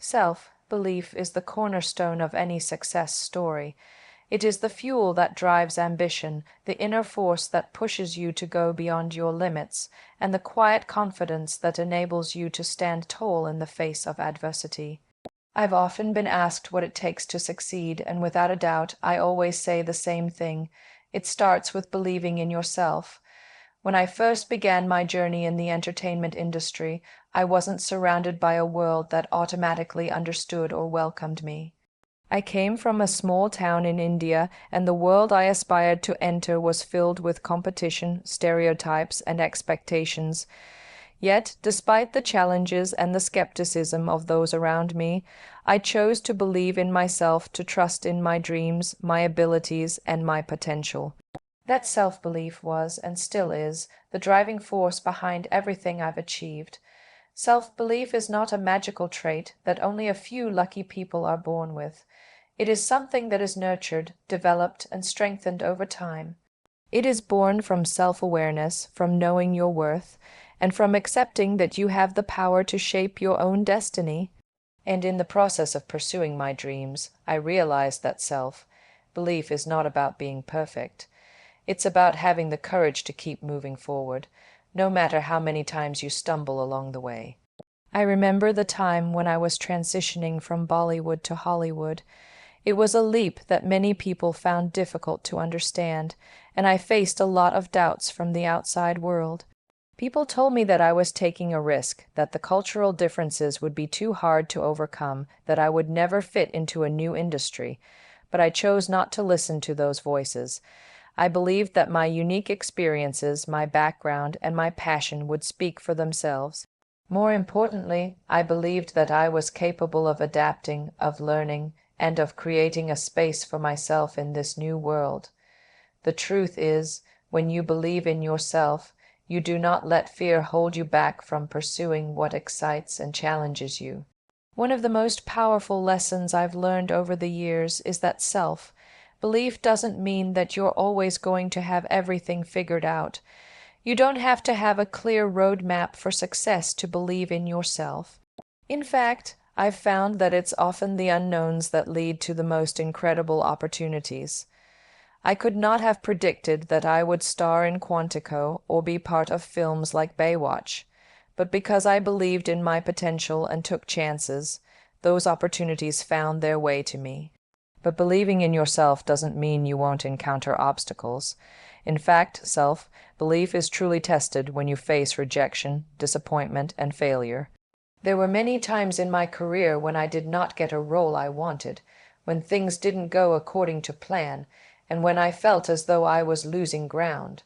Self-belief is the cornerstone of any success story. It is the fuel that drives ambition, the inner force that pushes you to go beyond your limits, and the quiet confidence that enables you to stand tall in the face of adversity. I've often been asked what it takes to succeed, and without a doubt, I always say the same thing. It starts with believing in yourself. When I first began my journey in the entertainment industry, I wasn't surrounded by a world that automatically understood or welcomed me. I came from a small town in India, and the world I aspired to enter was filled with competition, stereotypes, and expectations. Yet, despite the challenges and the skepticism of those around me, I chose to believe in myself, to trust in my dreams, my abilities, and my potential. That self-belief was, and still is, the driving force behind everything I've achieved. Self-belief is not a magical trait that only a few lucky people are born with. It is something that is nurtured, developed, and strengthened over time. It is born from self-awareness, from knowing your worth, and from accepting that you have the power to shape your own destiny. And in the process of pursuing my dreams, I realized that self-belief is not about being perfect. It's about having the courage to keep moving forward, no matter how many times you stumble along the way. I remember the time when I was transitioning from Bollywood to Hollywood. It was a leap that many people found difficult to understand, and I faced a lot of doubts from the outside world. People told me that I was taking a risk, that the cultural differences would be too hard to overcome, that I would never fit into a new industry. But I chose not to listen to those voices. I believed that my unique experiences, my background, and my passion would speak for themselves. More importantly, I believed that I was capable of adapting, of learning, and of creating a space for myself in this new world. The truth is, when you believe in yourself, you do not let fear hold you back from pursuing what excites and challenges you. One of the most powerful lessons I've learned over the years is that self-belief doesn't mean that you're always going to have everything figured out. You don't have to have a clear roadmap for success to believe in yourself. In fact, I've found that it's often the unknowns that lead to the most incredible opportunities. I could not have predicted that I would star in Quantico or be part of films like Baywatch, but because I believed in my potential and took chances, those opportunities found their way to me. But believing in yourself doesn't mean you won't encounter obstacles. In fact, self-belief is truly tested when you face rejection, disappointment, and failure. There were many times in my career when I did not get a role I wanted, when things didn't go according to plan, and when I felt as though I was losing ground.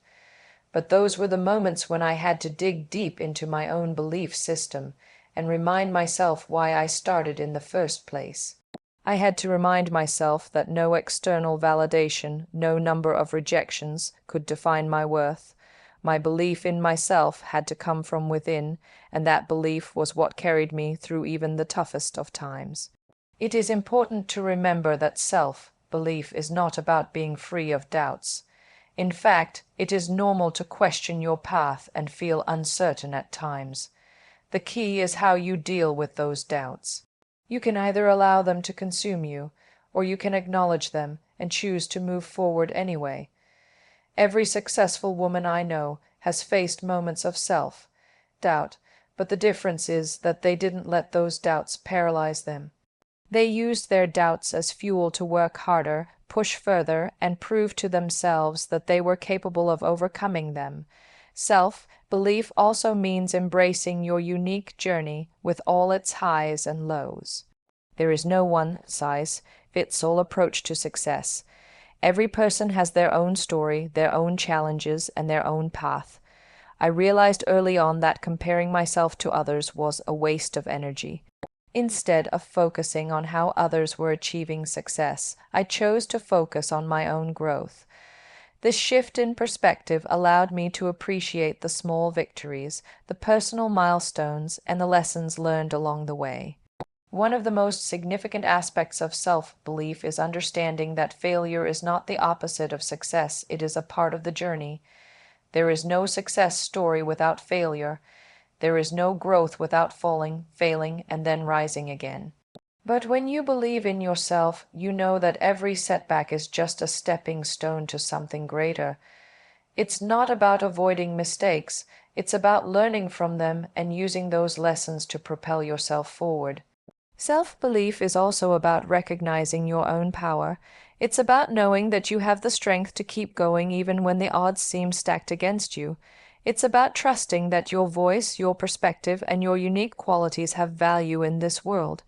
But those were the moments when I had to dig deep into my own belief system and remind myself why I started in the first place. I had to remind myself that no external validation, no number of rejections could define my worth. My belief in myself had to come from within, and that belief was what carried me through even the toughest of times. It is important to remember that self-belief is not about being free of doubts. In fact, it is normal to question your path and feel uncertain at times. The key is how you deal with those doubts. You can either allow them to consume you, or you can acknowledge them and choose to move forward anyway. Every successful woman I know has faced moments of self-doubt, but the difference is that they didn't let those doubts paralyze them. They used their doubts as fuel to work harder, push further, and prove to themselves that they were capable of overcoming them. Self-belief also means embracing your unique journey with all its highs and lows. There is no one-size-fits-all approach to success. Every person has their own story, their own challenges, and their own path. I realized early on that comparing myself to others was a waste of energy. Instead of focusing on how others were achieving success, I chose to focus on my own growth. This shift in perspective allowed me to appreciate the small victories, the personal milestones, and the lessons learned along the way. One of the most significant aspects of self-belief is understanding that failure is not the opposite of success, it is a part of the journey. There is no success story without failure. There is no growth without falling, failing, and then rising again. But when you believe in yourself, you know that every setback is just a stepping stone to something greater. It's not about avoiding mistakes, it's about learning from them and using those lessons to propel yourself forward. Self-belief is also about recognizing your own power. It's about knowing that you have the strength to keep going even when the odds seem stacked against you. It's about trusting that your voice, your perspective, and your unique qualities have value in this world.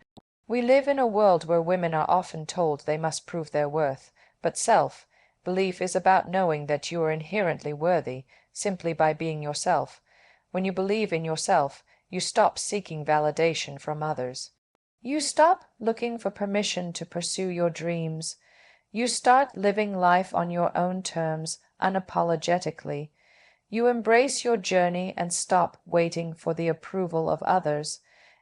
We live in a world where women are often told they must prove their worth, but self-belief is about knowing that you are inherently worthy simply by being yourself. When you believe in yourself, you stop seeking validation from others. You stop looking for permission to pursue your dreams. You start living life on your own terms, unapologetically. You embrace your journey and stop waiting for the approval of others.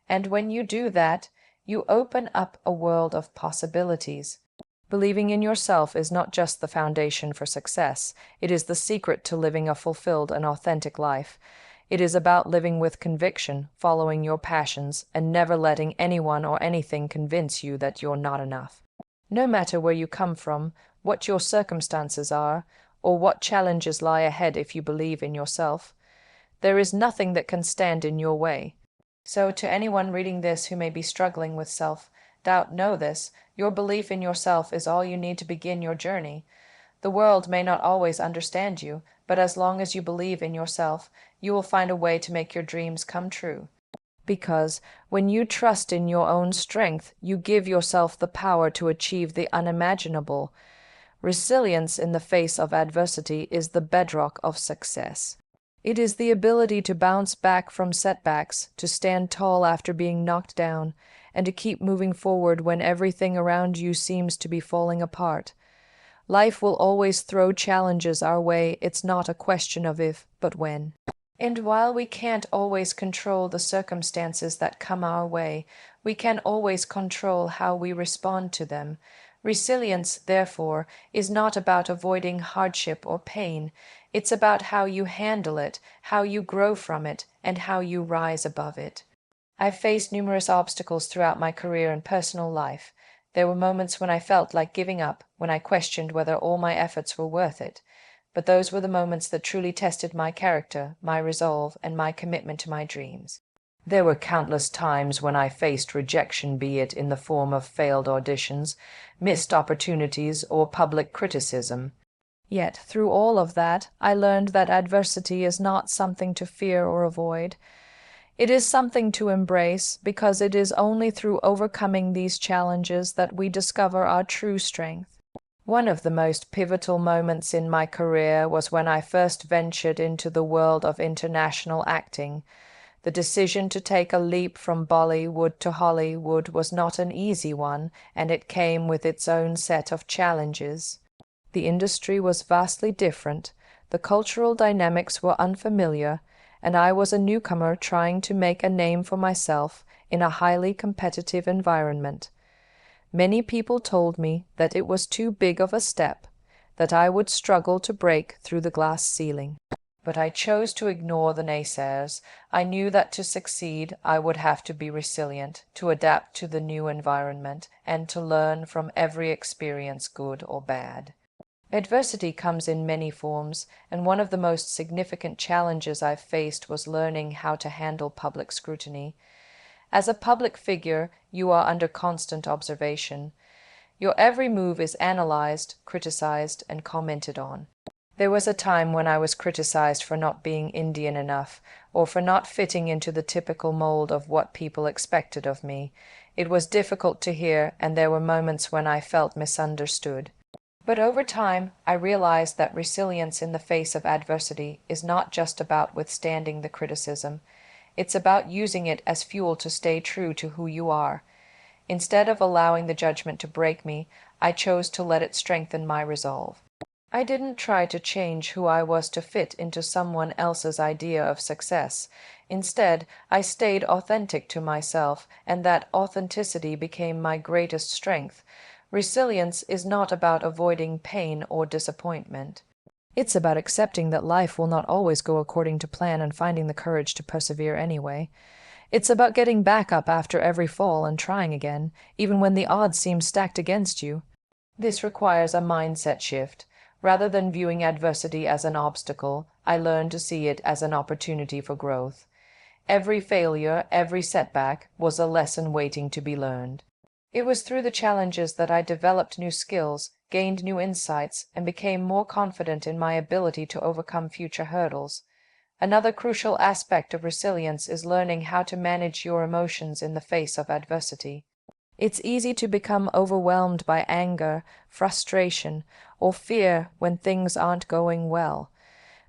And when you do that, you open up a world of possibilities. Believing in yourself is not just the foundation for success, it is the secret to living a fulfilled and authentic life. It is about living with conviction, following your passions, and never letting anyone or anything convince you that you're not enough. No matter where you come from, what your circumstances are, or what challenges lie ahead if you believe in yourself, there is nothing that can stand in your way. So to anyone reading this who may be struggling with self-doubt, know this: your belief in yourself is all you need to begin your journey. The world may not always understand you, but as long as you believe in yourself, you will find a way to make your dreams come true. Because when you trust in your own strength, you give yourself the power to achieve the unimaginable. Resilience in the face of adversity is the bedrock of success. It is the ability to bounce back from setbacks, to stand tall after being knocked down, and to keep moving forward when everything around you seems to be falling apart. Life will always throw challenges our way. It's not a question of if, but when. And while we can't always control the circumstances that come our way, we can always control how we respond to them. Resilience, therefore, is not about avoiding hardship or pain. It's about how you handle it, how you grow from it, and how you rise above it. I've faced numerous obstacles throughout my career and personal life. There were moments when I felt like giving up, when I questioned whether all my efforts were worth it. But those were the moments that truly tested my character, my resolve, and my commitment to my dreams. There were countless times when I faced rejection, be it in the form of failed auditions, missed opportunities, or public criticism. Yet, through all of that, I learned that adversity is not something to fear or avoid. It is something to embrace, because it is only through overcoming these challenges that we discover our true strength. One of the most pivotal moments in my career was when I first ventured into the world of international acting. The decision to take a leap from Bollywood to Hollywood was not an easy one, and it came with its own set of challenges. The industry was vastly different, the cultural dynamics were unfamiliar, and I was a newcomer trying to make a name for myself in a highly competitive environment. Many people told me that it was too big of a step, that I would struggle to break through the glass ceiling. But I chose to ignore the naysayers. I knew that to succeed, I would have to be resilient, to adapt to the new environment, and to learn from every experience, good or bad. Adversity comes in many forms, and one of the most significant challenges I've faced was learning how to handle public scrutiny. As a public figure, you are under constant observation. Your every move is analyzed, criticized, and commented on. There was a time when I was criticized for not being Indian enough, or for not fitting into the typical mold of what people expected of me. It was difficult to hear, and there were moments when I felt misunderstood. But over time, I realized that resilience in the face of adversity is not just about withstanding the criticism. It's about using it as fuel to stay true to who you are. Instead of allowing the judgment to break me, I chose to let it strengthen my resolve. I didn't try to change who I was to fit into someone else's idea of success. Instead, I stayed authentic to myself, and that authenticity became my greatest strength. Resilience is not about avoiding pain or disappointment. It's about accepting that life will not always go according to plan and finding the courage to persevere anyway. It's about getting back up after every fall and trying again, even when the odds seem stacked against you. This requires a mindset shift. Rather than viewing adversity as an obstacle, I learned to see it as an opportunity for growth. Every failure, every setback, was a lesson waiting to be learned. It was through the challenges that I developed new skills, gained new insights, and became more confident in my ability to overcome future hurdles. Another crucial aspect of resilience is learning how to manage your emotions in the face of adversity. It's easy to become overwhelmed by anger, frustration, or fear when things aren't going well.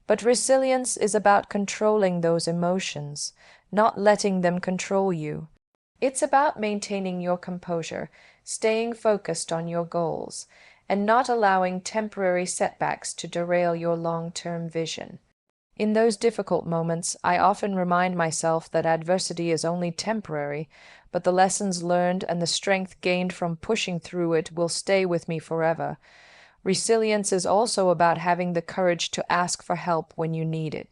But resilience is about controlling those emotions, not letting them control you. It's about maintaining your composure, staying focused on your goals, and not allowing temporary setbacks to derail your long-term vision. In those difficult moments, I often remind myself that adversity is only temporary, but the lessons learned and the strength gained from pushing through it will stay with me forever. Resilience is also about having the courage to ask for help when you need it.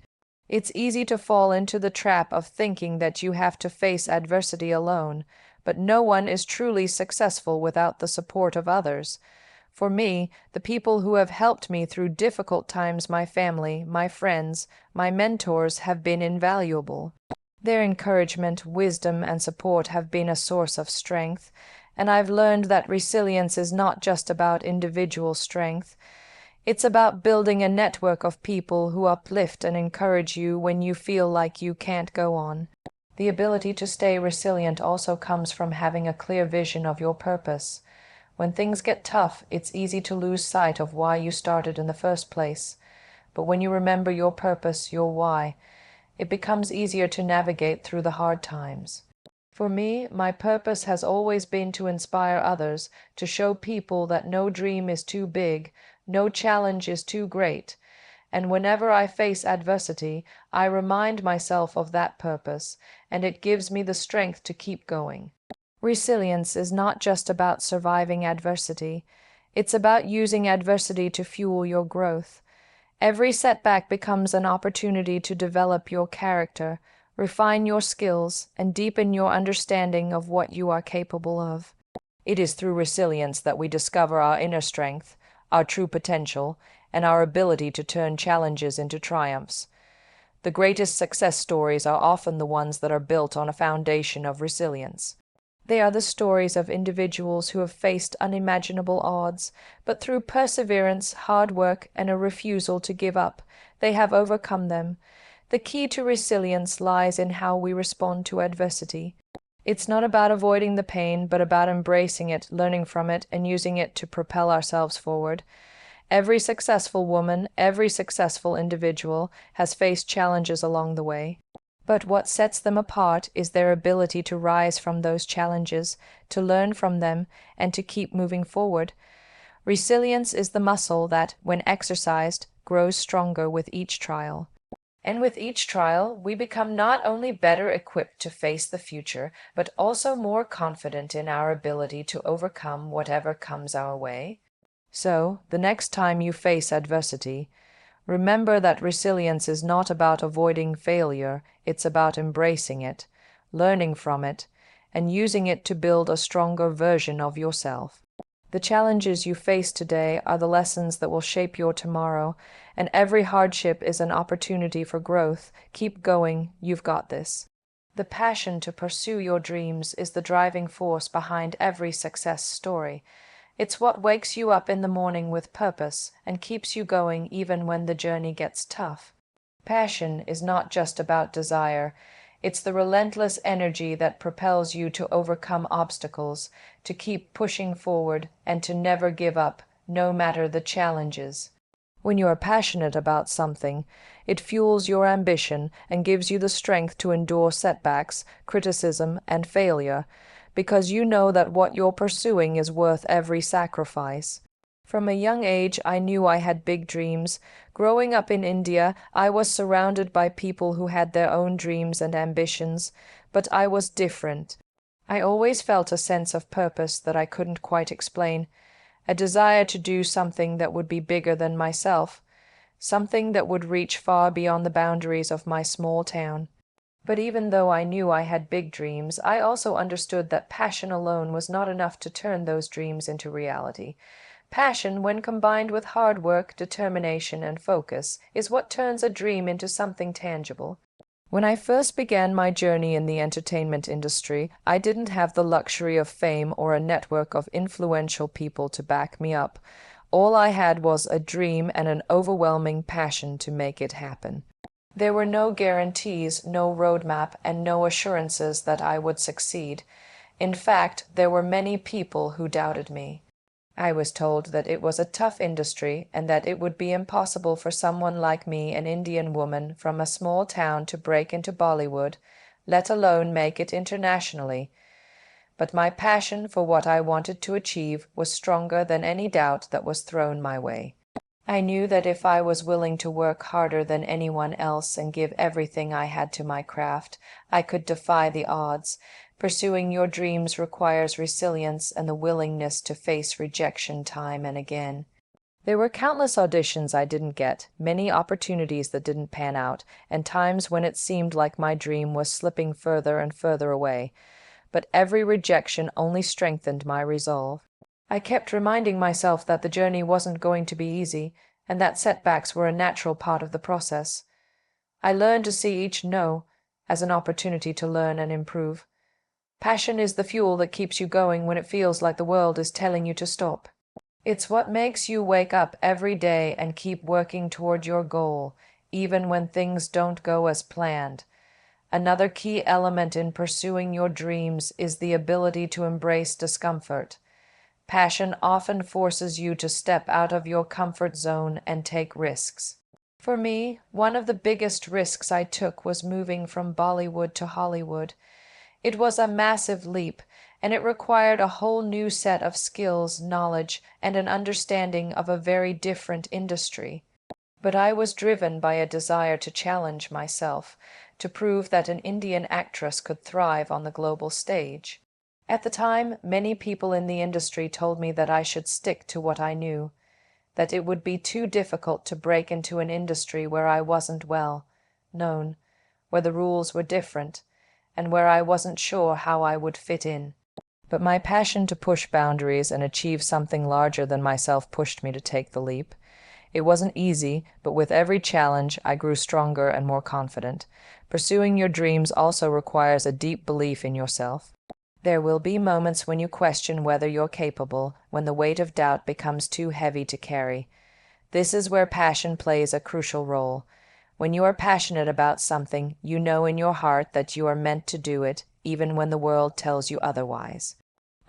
It's easy to fall into the trap of thinking that you have to face adversity alone, but no one is truly successful without the support of others. For me, the people who have helped me through difficult times, my family, my friends, my mentors, have been invaluable. Their encouragement, wisdom, and support have been a source of strength, and I've learned that resilience is not just about individual strength. It's about building a network of people who uplift and encourage you when you feel like you can't go on. The ability to stay resilient also comes from having a clear vision of your purpose. When things get tough, it's easy to lose sight of why you started in the first place. But when you remember your purpose, your why, it becomes easier to navigate through the hard times. For me, my purpose has always been to inspire others, to show people that no dream is too big, no challenge is too great. And whenever I face adversity, I remind myself of that purpose, and it gives me the strength to keep going. Resilience is not just about surviving adversity. It's about using adversity to fuel your growth. Every setback becomes an opportunity to develop your character, refine your skills, and deepen your understanding of what you are capable of. It is through resilience that we discover our inner strength, our true potential, and our ability to turn challenges into triumphs. The greatest success stories are often the ones that are built on a foundation of resilience. They are the stories of individuals who have faced unimaginable odds, but through perseverance, hard work, and a refusal to give up, they have overcome them. The key to resilience lies in how we respond to adversity. It's not about avoiding the pain, but about embracing it, learning from it, and using it to propel ourselves forward. Every successful woman, every successful individual has faced challenges along the way. But what sets them apart is their ability to rise from those challenges, to learn from them, and to keep moving forward. Resilience is the muscle that, when exercised, grows stronger with each trial. And with each trial, we become not only better equipped to face the future, but also more confident in our ability to overcome whatever comes our way. So, the next time you face adversity, remember that resilience is not about avoiding failure, it's about embracing it, learning from it, and using it to build a stronger version of yourself. The challenges you face today are the lessons that will shape your tomorrow, and every hardship is an opportunity for growth. Keep going, you've got this. The passion to pursue your dreams is the driving force behind every success story. It's what wakes you up in the morning with purpose and keeps you going even when the journey gets tough. Passion is not just about desire. It's the relentless energy that propels you to overcome obstacles, to keep pushing forward, and to never give up, no matter the challenges. When you are passionate about something, it fuels your ambition and gives you the strength to endure setbacks, criticism, and failure, because you know that what you're pursuing is worth every sacrifice. From a young age, I knew I had big dreams. Growing up in India, I was surrounded by people who had their own dreams and ambitions, but I was different. I always felt a sense of purpose that I couldn't quite explain, a desire to do something that would be bigger than myself, something that would reach far beyond the boundaries of my small town. But even though I knew I had big dreams, I also understood that passion alone was not enough to turn those dreams into reality. Passion, when combined with hard work, determination, and focus, is what turns a dream into something tangible. When I first began my journey in the entertainment industry, I didn't have the luxury of fame or a network of influential people to back me up. All I had was a dream and an overwhelming passion to make it happen. There were no guarantees, no roadmap, and no assurances that I would succeed. In fact, there were many people who doubted me. I was told that it was a tough industry and that it would be impossible for someone like me, an Indian woman from a small town, to break into Bollywood, let alone make it internationally. But my passion for what I wanted to achieve was stronger than any doubt that was thrown my way. I knew that if I was willing to work harder than anyone else and give everything I had to my craft, I could defy the odds. Pursuing your dreams requires resilience and the willingness to face rejection time and again. There were countless auditions I didn't get, many opportunities that didn't pan out, and times when it seemed like my dream was slipping further and further away. But every rejection only strengthened my resolve. I kept reminding myself that the journey wasn't going to be easy, and that setbacks were a natural part of the process. I learned to see each no as an opportunity to learn and improve. Passion is the fuel that keeps you going when it feels like the world is telling you to stop. It's what makes you wake up every day and keep working toward your goal, even when things don't go as planned. Another key element in pursuing your dreams is the ability to embrace discomfort. Passion often forces you to step out of your comfort zone and take risks. For me, one of the biggest risks I took was moving from Bollywood to Hollywood. It was a massive leap, and it required a whole new set of skills, knowledge, and an understanding of a very different industry. But I was driven by a desire to challenge myself, to prove that an Indian actress could thrive on the global stage. At the time, many people in the industry told me that I should stick to what I knew, that it would be too difficult to break into an industry where I wasn't well known, where the rules were different, and where I wasn't sure how I would fit in. But my passion to push boundaries and achieve something larger than myself pushed me to take the leap. It wasn't easy, but with every challenge, I grew stronger and more confident. Pursuing your dreams also requires a deep belief in yourself. There will be moments when you question whether you're capable, when the weight of doubt becomes too heavy to carry. This is where passion plays a crucial role. When you are passionate about something, you know in your heart that you are meant to do it, even when the world tells you otherwise.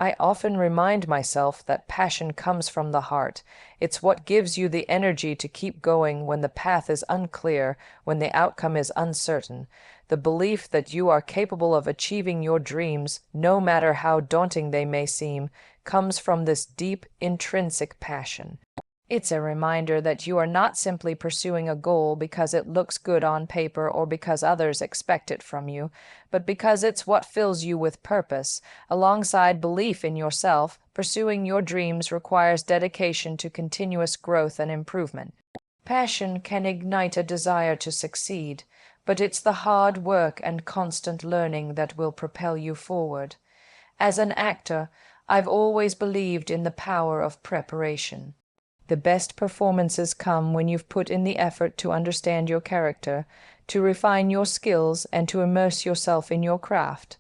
I often remind myself that passion comes from the heart. It's what gives you the energy to keep going when the path is unclear, when the outcome is uncertain. The belief that you are capable of achieving your dreams, no matter how daunting they may seem, comes from this deep, intrinsic passion. It's a reminder that you are not simply pursuing a goal because it looks good on paper or because others expect it from you, but because it's what fills you with purpose. Alongside belief in yourself, pursuing your dreams requires dedication to continuous growth and improvement. Passion can ignite a desire to succeed, but it's the hard work and constant learning that will propel you forward. As an actor, I've always believed in the power of preparation. The best performances come when you've put in the effort to understand your character, to refine your skills, and to immerse yourself in your craft.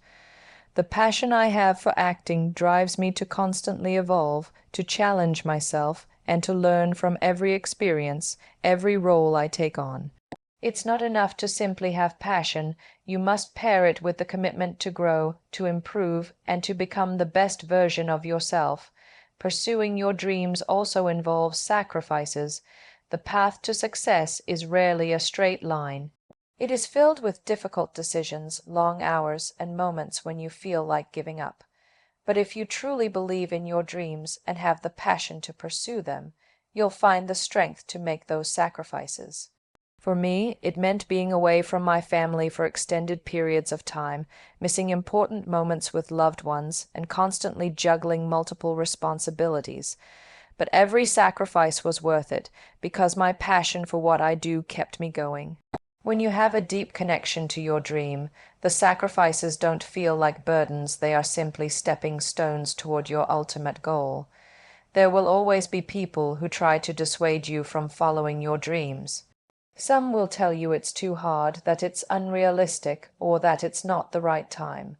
The passion I have for acting drives me to constantly evolve, to challenge myself, and to learn from every experience, every role I take on. It's not enough to simply have passion. You must pair it with the commitment to grow, to improve, and to become the best version of yourself. Pursuing your dreams also involves sacrifices. The path to success is rarely a straight line. It is filled with difficult decisions, long hours, and moments when you feel like giving up. But if you truly believe in your dreams and have the passion to pursue them, you'll find the strength to make those sacrifices. For me, it meant being away from my family for extended periods of time, missing important moments with loved ones, and constantly juggling multiple responsibilities. But every sacrifice was worth it, because my passion for what I do kept me going. When you have a deep connection to your dream, the sacrifices don't feel like burdens, they are simply stepping stones toward your ultimate goal. There will always be people who try to dissuade you from following your dreams. Some will tell you it's too hard, that it's unrealistic, or that it's not the right time.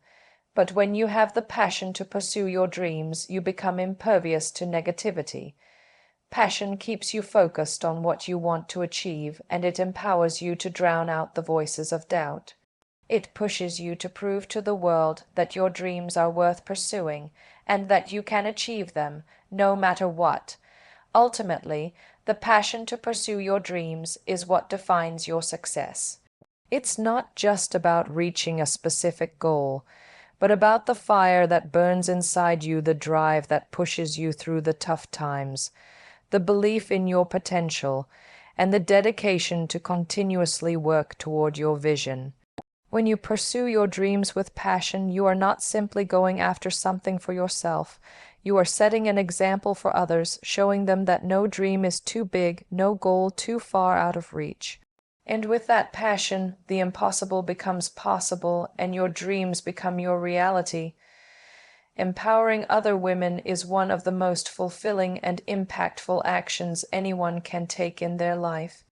But when you have the passion to pursue your dreams, you become impervious to negativity. Passion keeps you focused on what you want to achieve, and it empowers you to drown out the voices of doubt. It pushes you to prove to the world that your dreams are worth pursuing and that you can achieve them, no matter what. Ultimately, the passion to pursue your dreams is what defines your success. It's not just about reaching a specific goal, but about the fire that burns inside you, the drive that pushes you through the tough times, the belief in your potential, and the dedication to continuously work toward your vision. When you pursue your dreams with passion, you are not simply going after something for yourself. You are setting an example for others, showing them that no dream is too big, no goal too far out of reach. And with that passion, the impossible becomes possible, and your dreams become your reality. Empowering other women is one of the most fulfilling and impactful actions anyone can take in their life.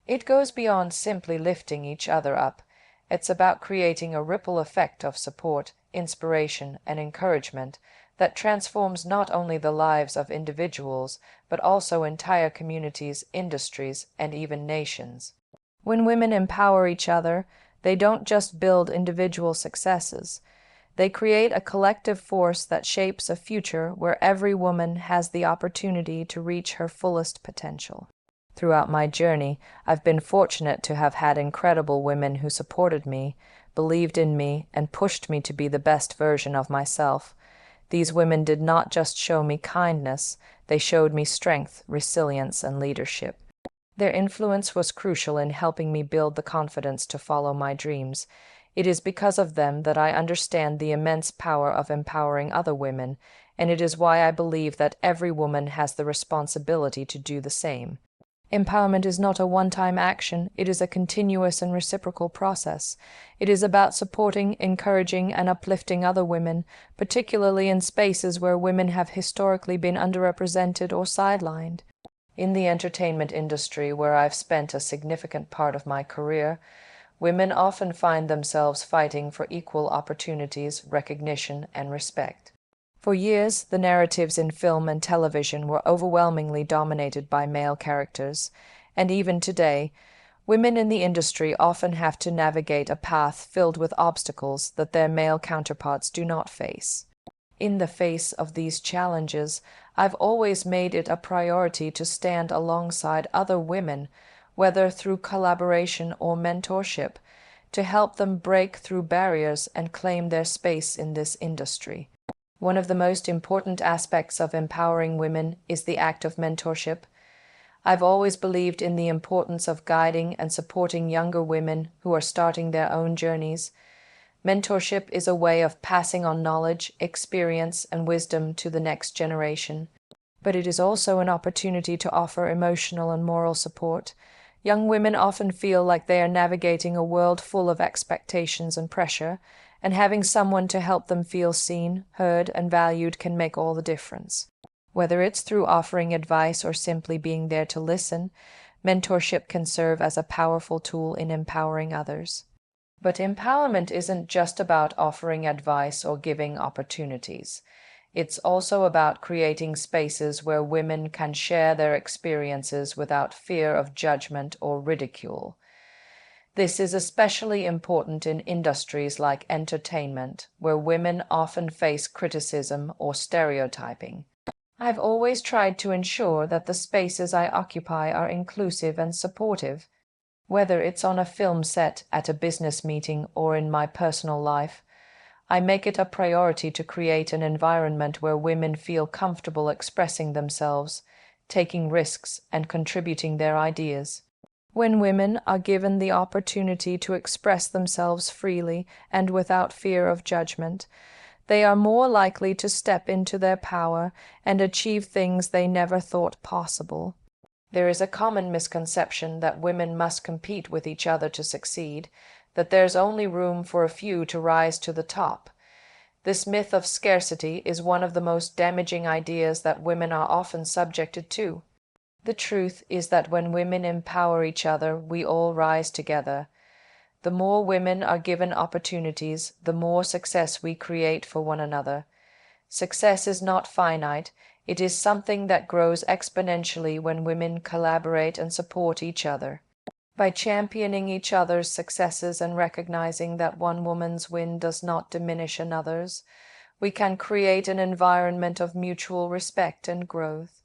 It goes beyond simply lifting each other up. It's about creating a ripple effect of support, inspiration, and encouragement that transforms not only the lives of individuals, but also entire communities, industries, and even nations. When women empower each other, they don't just build individual successes. They create a collective force that shapes a future where every woman has the opportunity to reach her fullest potential. Throughout my journey, I've been fortunate to have had incredible women who supported me, believed in me, and pushed me to be the best version of myself. These women did not just show me kindness, they showed me strength, resilience, and leadership. Their influence was crucial in helping me build the confidence to follow my dreams. It is because of them that I understand the immense power of empowering other women, and it is why I believe that every woman has the responsibility to do the same. Empowerment is not a one-time action, it is a continuous and reciprocal process. It is about supporting, encouraging, and uplifting other women, particularly in spaces where women have historically been underrepresented or sidelined. In the entertainment industry, where I've spent a significant part of my career, women often find themselves fighting for equal opportunities, recognition, and respect. For years, the narratives in film and television were overwhelmingly dominated by male characters, and even today, women in the industry often have to navigate a path filled with obstacles that their male counterparts do not face. In the face of these challenges, I've always made it a priority to stand alongside other women, whether through collaboration or mentorship, to help them break through barriers and claim their space in this industry. One of the most important aspects of empowering women is the act of mentorship. I've always believed in the importance of guiding and supporting younger women who are starting their own journeys. Mentorship is a way of passing on knowledge, experience, and wisdom to the next generation. But it is also an opportunity to offer emotional and moral support. Young women often feel like they are navigating a world full of expectations and pressure, and having someone to help them feel seen, heard, and valued can make all the difference. Whether it's through offering advice or simply being there to listen, mentorship can serve as a powerful tool in empowering others. But empowerment isn't just about offering advice or giving opportunities. It's also about creating spaces where women can share their experiences without fear of judgment or ridicule. This is especially important in industries like entertainment, where women often face criticism or stereotyping. I've always tried to ensure that the spaces I occupy are inclusive and supportive. Whether it's on a film set, at a business meeting, or in my personal life, I make it a priority to create an environment where women feel comfortable expressing themselves, taking risks, and contributing their ideas. When women are given the opportunity to express themselves freely and without fear of judgment, they are more likely to step into their power and achieve things they never thought possible. There is a common misconception that women must compete with each other to succeed, that there's only room for a few to rise to the top. This myth of scarcity is one of the most damaging ideas that women are often subjected to. The truth is that when women empower each other, we all rise together. The more women are given opportunities, the more success we create for one another. Success is not finite, it is something that grows exponentially when women collaborate and support each other. By championing each other's successes and recognizing that one woman's win does not diminish another's, we can create an environment of mutual respect and growth.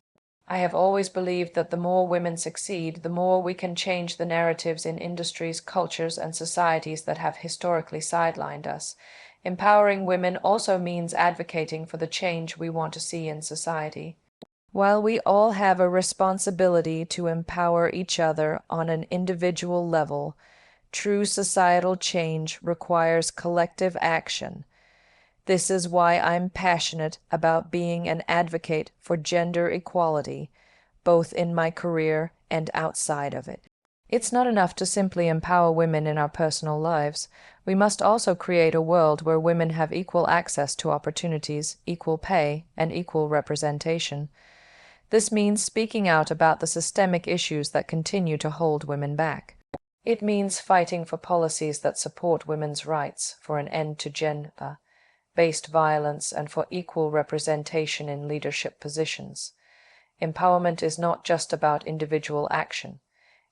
I have always believed that the more women succeed, the more we can change the narratives in industries, cultures, and societies that have historically sidelined us. Empowering women also means advocating for the change we want to see in society. While we all have a responsibility to empower each other on an individual level, true societal change requires collective action. This is why I'm passionate about being an advocate for gender equality, both in my career and outside of it. It's not enough to simply empower women in our personal lives. We must also create a world where women have equal access to opportunities, equal pay, and equal representation. This means speaking out about the systemic issues that continue to hold women back. It means fighting for policies that support women's rights, for an end to gender-based violence, and for equal representation in leadership positions. Empowerment is not just about individual action.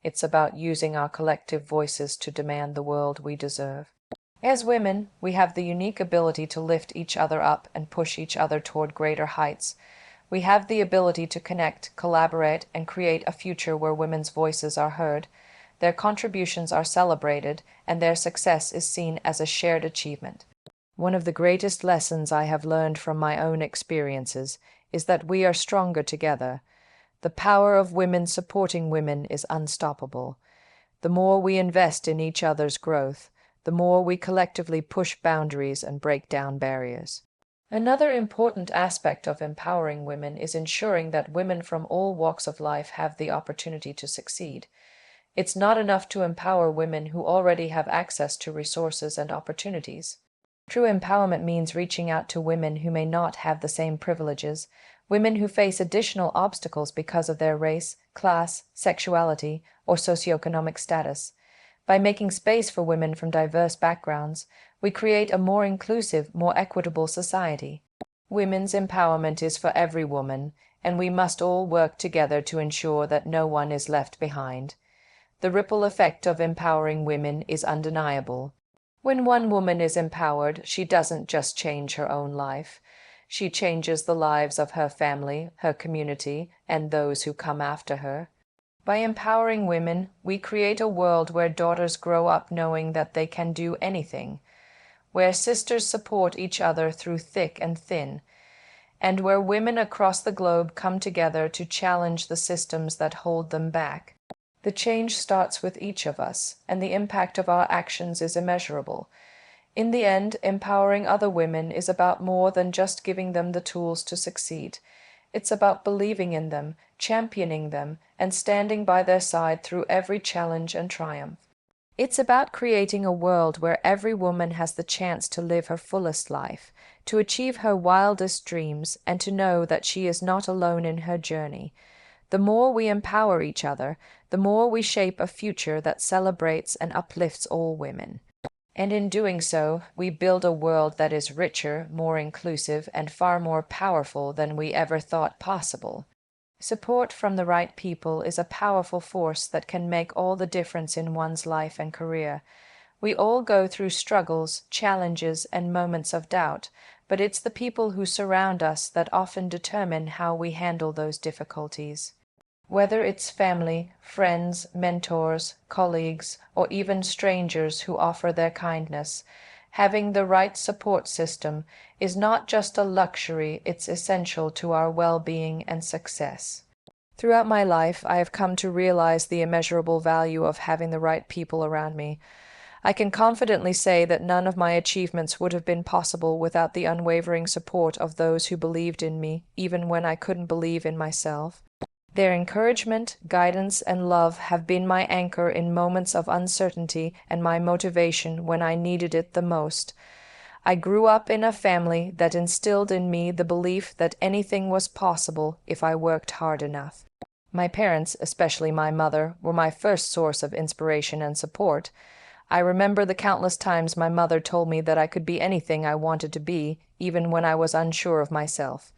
It's about using our collective voices to demand the world we deserve. As women, we have the unique ability to lift each other up and push each other toward greater heights. We have the ability to connect, collaborate, and create a future where women's voices are heard, their contributions are celebrated, and their success is seen as a shared achievement. One of the greatest lessons I have learned from my own experiences is that we are stronger together. The power of women supporting women is unstoppable. The more we invest in each other's growth, the more we collectively push boundaries and break down barriers. Another important aspect of empowering women is ensuring that women from all walks of life have the opportunity to succeed. It's not enough to empower women who already have access to resources and opportunities. True empowerment means reaching out to women who may not have the same privileges, women who face additional obstacles because of their race, class, sexuality, or socioeconomic status. By making space for women from diverse backgrounds, we create a more inclusive, more equitable society. Women's empowerment is for every woman, and we must all work together to ensure that no one is left behind. The ripple effect of empowering women is undeniable. When one woman is empowered, she doesn't just change her own life. She changes the lives of her family, her community, and those who come after her. By empowering women, we create a world where daughters grow up knowing that they can do anything, where sisters support each other through thick and thin, and where women across the globe come together to challenge the systems that hold them back. The change starts with each of us, and the impact of our actions is immeasurable. In the end, empowering other women is about more than just giving them the tools to succeed. It's about believing in them, championing them, and standing by their side through every challenge and triumph. It's about creating a world where every woman has the chance to live her fullest life, to achieve her wildest dreams, and to know that she is not alone in her journey. The more we empower each other, the more we shape a future that celebrates and uplifts all women. And in doing so, we build a world that is richer, more inclusive, and far more powerful than we ever thought possible. Support from the right people is a powerful force that can make all the difference in one's life and career. We all go through struggles, challenges, and moments of doubt, but it's the people who surround us that often determine how we handle those difficulties. Whether it's family, friends, mentors, colleagues, or even strangers who offer their kindness, having the right support system is not just a luxury, it's essential to our well-being and success. Throughout my life, I have come to realize the immeasurable value of having the right people around me. I can confidently say that none of my achievements would have been possible without the unwavering support of those who believed in me, even when I couldn't believe in myself. Their encouragement, guidance, and love have been my anchor in moments of uncertainty and my motivation when I needed it the most. I grew up in a family that instilled in me the belief that anything was possible if I worked hard enough. My parents, especially my mother, were my first source of inspiration and support. I remember the countless times my mother told me that I could be anything I wanted to be, even when I was unsure of myself.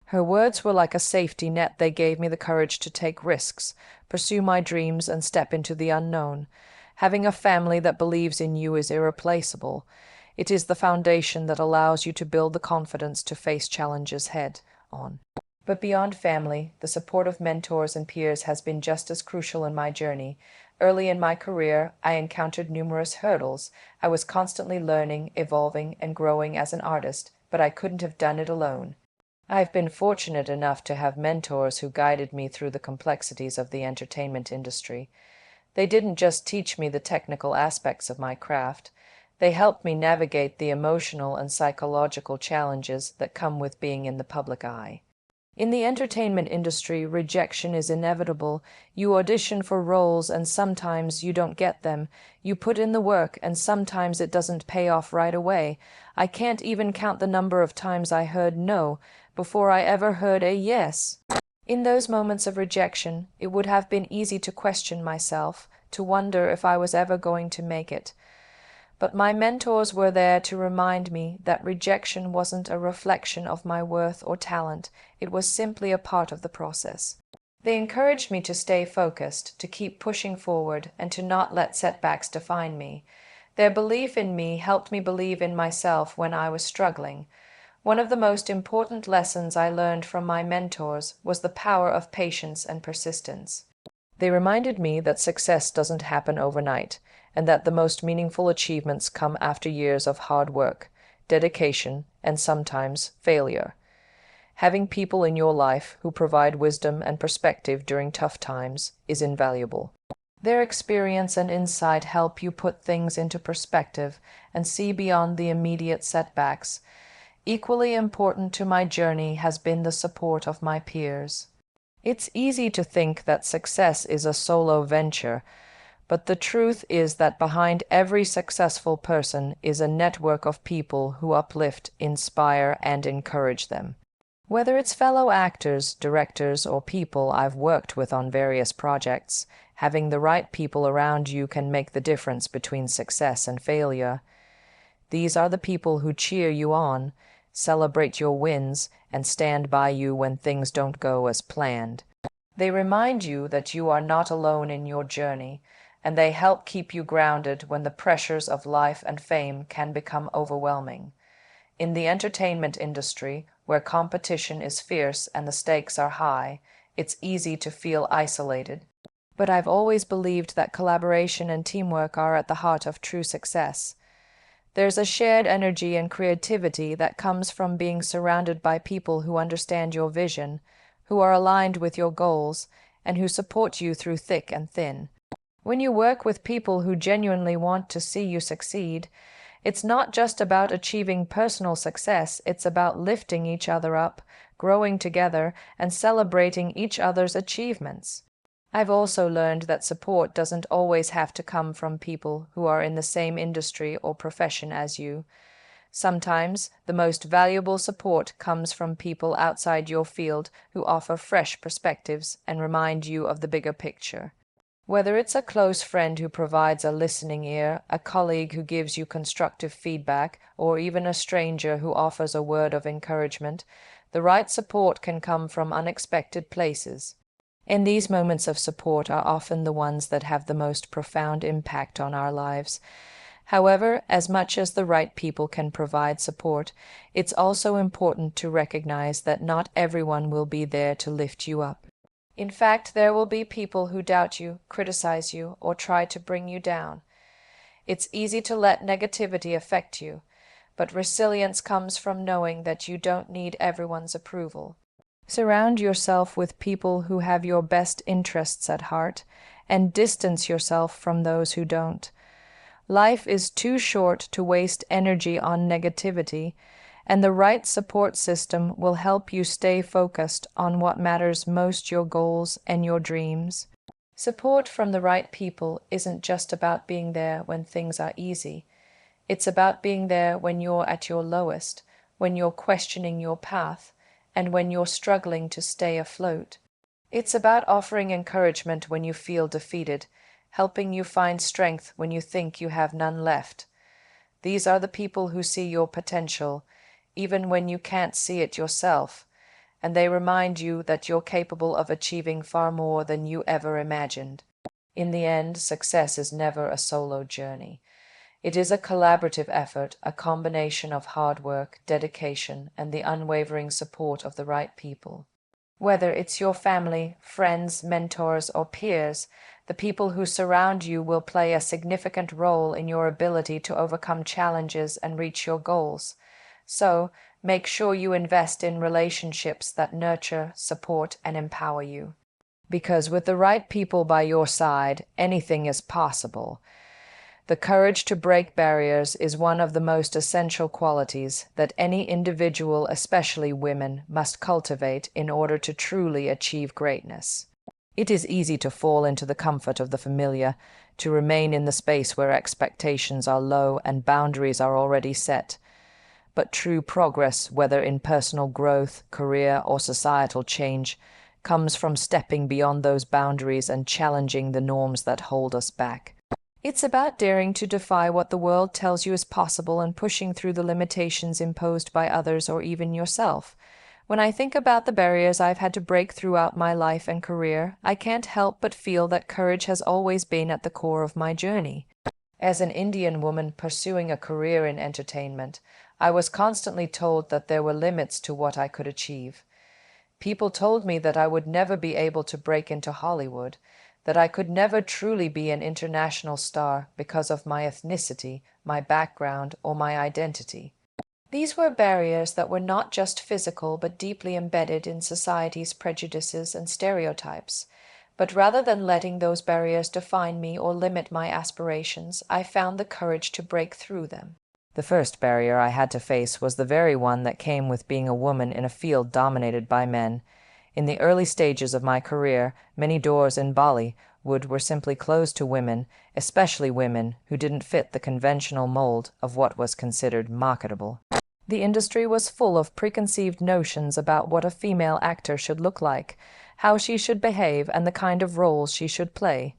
Her words were like a safety net. They gave me the courage to take risks, pursue my dreams, and step into the unknown. Having a family that believes in you is irreplaceable. It is the foundation that allows you to build the confidence to face challenges head on. But beyond family, the support of mentors and peers has been just as crucial in my journey. Early in my career, I encountered numerous hurdles. I was constantly learning, evolving, and growing as an artist, but I couldn't have done it alone. I've been fortunate enough to have mentors who guided me through the complexities of the entertainment industry. They didn't just teach me the technical aspects of my craft. They helped me navigate the emotional and psychological challenges that come with being in the public eye. In the entertainment industry, rejection is inevitable. You audition for roles and sometimes you don't get them. You put in the work and sometimes it doesn't pay off right away. I can't even count the number of times I heard no before I ever heard a yes. In those moments of rejection, it would have been easy to question myself, to wonder if I was ever going to make it. But my mentors were there to remind me that rejection wasn't a reflection of my worth or talent. It was simply a part of the process. They encouraged me to stay focused, to keep pushing forward, and to not let setbacks define me. Their belief in me helped me believe in myself when I was struggling. One of the most important lessons I learned from my mentors was the power of patience and persistence. They reminded me that success doesn't happen overnight, and that the most meaningful achievements come after years of hard work, dedication, and sometimes failure. Having people in your life who provide wisdom and perspective during tough times is invaluable. Their experience and insight help you put things into perspective and see beyond the immediate setbacks. Equally important to my journey has been the support of my peers. It's easy to think that success is a solo venture, but the truth is that behind every successful person is a network of people who uplift, inspire, and encourage them. Whether it's fellow actors, directors, or people I've worked with on various projects, having the right people around you can make the difference between success and failure. These are the people who cheer you on, celebrate your wins, and stand by you when things don't go as planned. They remind you that you are not alone in your journey, and they help keep you grounded when the pressures of life and fame can become overwhelming. In the entertainment industry, where competition is fierce and the stakes are high, it's easy to feel isolated. But I've always believed that collaboration and teamwork are at the heart of true success. There's a shared energy and creativity that comes from being surrounded by people who understand your vision, who are aligned with your goals, and who support you through thick and thin. When you work with people who genuinely want to see you succeed, it's not just about achieving personal success, it's about lifting each other up, growing together, and celebrating each other's achievements. I've also learned that support doesn't always have to come from people who are in the same industry or profession as you. Sometimes the most valuable support comes from people outside your field who offer fresh perspectives and remind you of the bigger picture. Whether it's a close friend who provides a listening ear, a colleague who gives you constructive feedback, or even a stranger who offers a word of encouragement, the right support can come from unexpected places. And these moments of support are often the ones that have the most profound impact on our lives. However, as much as the right people can provide support, it's also important to recognize that not everyone will be there to lift you up. In fact, there will be people who doubt you, criticize you, or try to bring you down. It's easy to let negativity affect you, but resilience comes from knowing that you don't need everyone's approval. Surround yourself with people who have your best interests at heart, and distance yourself from those who don't. Life is too short to waste energy on negativity, and the right support system will help you stay focused on what matters most, your goals and your dreams. Support from the right people isn't just about being there when things are easy. It's about being there when you're at your lowest, when you're questioning your path, and when you're struggling to stay afloat. It's about offering encouragement when you feel defeated, helping you find strength when you think you have none left. These are the people who see your potential, even when you can't see it yourself, and they remind you that you're capable of achieving far more than you ever imagined. In the end, success is never a solo journey. It is a collaborative effort, a combination of hard work, dedication, and the unwavering support of the right people. Whether it's your family, friends, mentors, or peers, the people who surround you will play a significant role in your ability to overcome challenges and reach your goals. So, make sure you invest in relationships that nurture, support, and empower you. Because with the right people by your side, anything is possible. The courage to break barriers is one of the most essential qualities that any individual, especially women, must cultivate in order to truly achieve greatness. It is easy to fall into the comfort of the familiar, to remain in the space where expectations are low and boundaries are already set. But true progress, whether in personal growth, career, or societal change, comes from stepping beyond those boundaries and challenging the norms that hold us back. It's about daring to defy what the world tells you is possible and pushing through the limitations imposed by others or even yourself. When I think about the barriers I've had to break throughout my life and career, I can't help but feel that courage has always been at the core of my journey. As an Indian woman pursuing a career in entertainment, I was constantly told that there were limits to what I could achieve. People told me that I would never be able to break into Hollywood, that I could never truly be an international star because of my ethnicity, my background, or my identity. These were barriers that were not just physical but deeply embedded in society's prejudices and stereotypes. But rather than letting those barriers define me or limit my aspirations, I found the courage to break through them. The first barrier I had to face was the very one that came with being a woman in a field dominated by men. In the early stages of my career, many doors in Bollywood were simply closed to women, especially women who didn't fit the conventional mold of what was considered marketable. The industry was full of preconceived notions about what a female actor should look like, how she should behave, and the kind of roles she should play.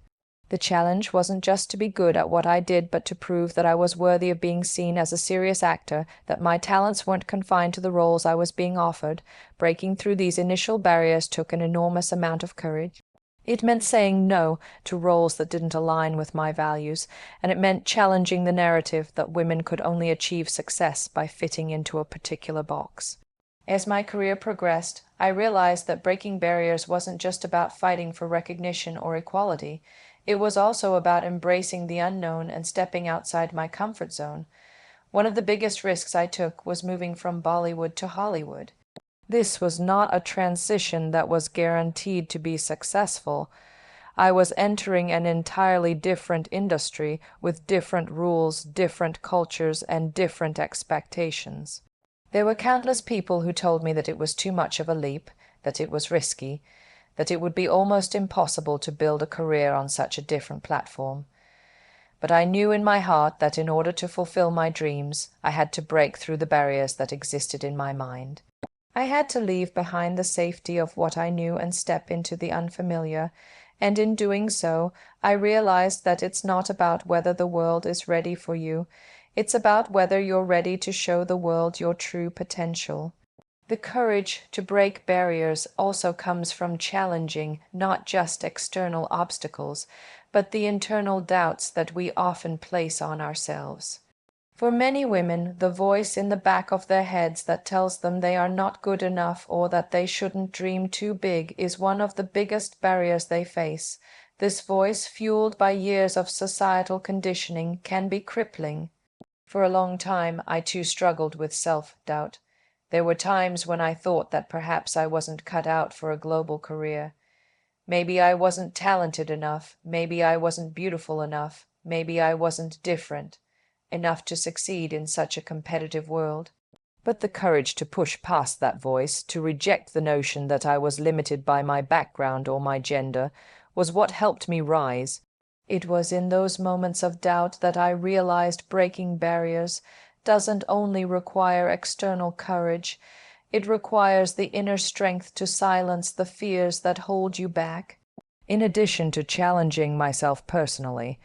The challenge wasn't just to be good at what I did, but to prove that I was worthy of being seen as a serious actor, that my talents weren't confined to the roles I was being offered. Breaking through these initial barriers took an enormous amount of courage. It meant saying no to roles that didn't align with my values, and it meant challenging the narrative that women could only achieve success by fitting into a particular box. As my career progressed, I realized that breaking barriers wasn't just about fighting for recognition or equality. It was also about embracing the unknown and stepping outside my comfort zone. One of the biggest risks I took was moving from Bollywood to Hollywood. This was not a transition that was guaranteed to be successful. I was entering an entirely different industry with different rules, different cultures, and different expectations. There were countless people who told me that it was too much of a leap, that it was risky, that it would be almost impossible to build a career on such a different platform. But I knew in my heart that in order to fulfill my dreams, I had to break through the barriers that existed in my mind. I had to leave behind the safety of what I knew and step into the unfamiliar, and in doing so, I realized that it's not about whether the world is ready for you. It's about whether you're ready to show the world your true potential. The courage to break barriers also comes from challenging not just external obstacles, but the internal doubts that we often place on ourselves. For many women, the voice in the back of their heads that tells them they are not good enough or that they shouldn't dream too big is one of the biggest barriers they face. This voice, fueled by years of societal conditioning, can be crippling. For a long time, I too struggled with self-doubt. There were times when I thought that perhaps I wasn't cut out for a global career. Maybe I wasn't talented enough, maybe I wasn't beautiful enough, maybe I wasn't different enough to succeed in such a competitive world. But the courage to push past that voice, to reject the notion that I was limited by my background or my gender, was what helped me rise. It was in those moments of doubt that I realized breaking barriers doesn't only require external courage, it requires the inner strength to silence the fears that hold you back. In addition to challenging myself personally,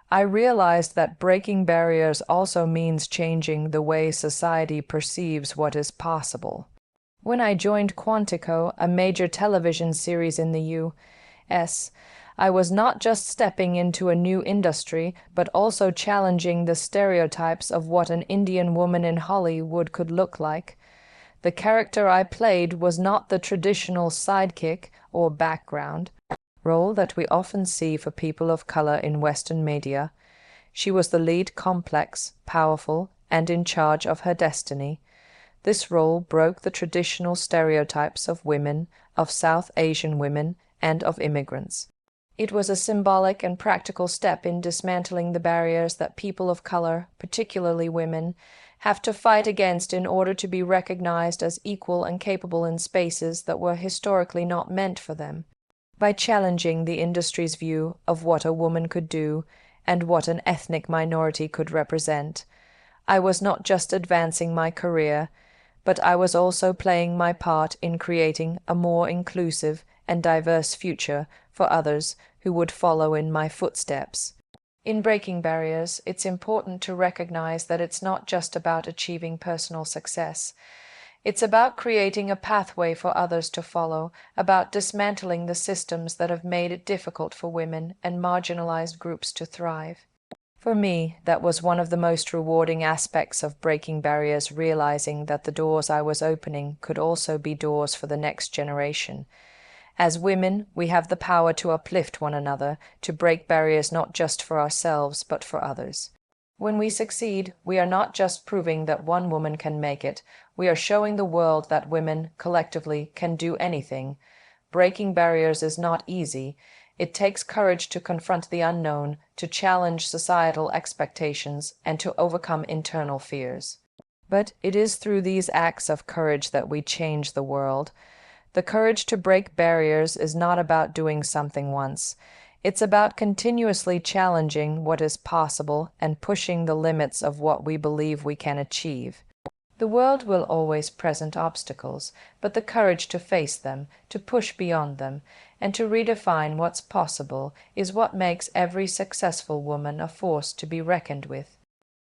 I realized that breaking barriers also means changing the way society perceives what is possible. When I joined Quantico, a major television series in the U.S., I was not just stepping into a new industry, but also challenging the stereotypes of what an Indian woman in Hollywood could look like. The character I played was not the traditional sidekick or background role that we often see for people of color in Western media. She was the lead, complex, powerful, and in charge of her destiny. This role broke the traditional stereotypes of women, of South Asian women, and of immigrants. It was a symbolic and practical step in dismantling the barriers that people of color, particularly women, have to fight against in order to be recognized as equal and capable in spaces that were historically not meant for them. By challenging the industry's view of what a woman could do and what an ethnic minority could represent, I was not just advancing my career, but I was also playing my part in creating a more inclusive and diverse future for others who would follow in my footsteps. In breaking barriers, it's important to recognize that it's not just about achieving personal success. It's about creating a pathway for others to follow, about dismantling the systems that have made it difficult for women and marginalized groups to thrive. For me, that was one of the most rewarding aspects of breaking barriers, realizing that the doors I was opening could also be doors for the next generation. As women, we have the power to uplift one another, to break barriers not just for ourselves, but for others. When we succeed, we are not just proving that one woman can make it, we are showing the world that women, collectively, can do anything. Breaking barriers is not easy. It takes courage to confront the unknown, to challenge societal expectations, and to overcome internal fears. But it is through these acts of courage that we change the world. The courage to break barriers is not about doing something once. It's about continuously challenging what is possible and pushing the limits of what we believe we can achieve. The world will always present obstacles, but the courage to face them, to push beyond them, and to redefine what's possible is what makes every successful woman a force to be reckoned with.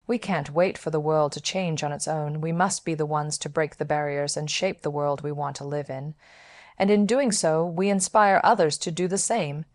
We can't wait for the world to change on its own. We must be the ones to break the barriers and shape the world we want to live in. And in doing so, we inspire others to do the same.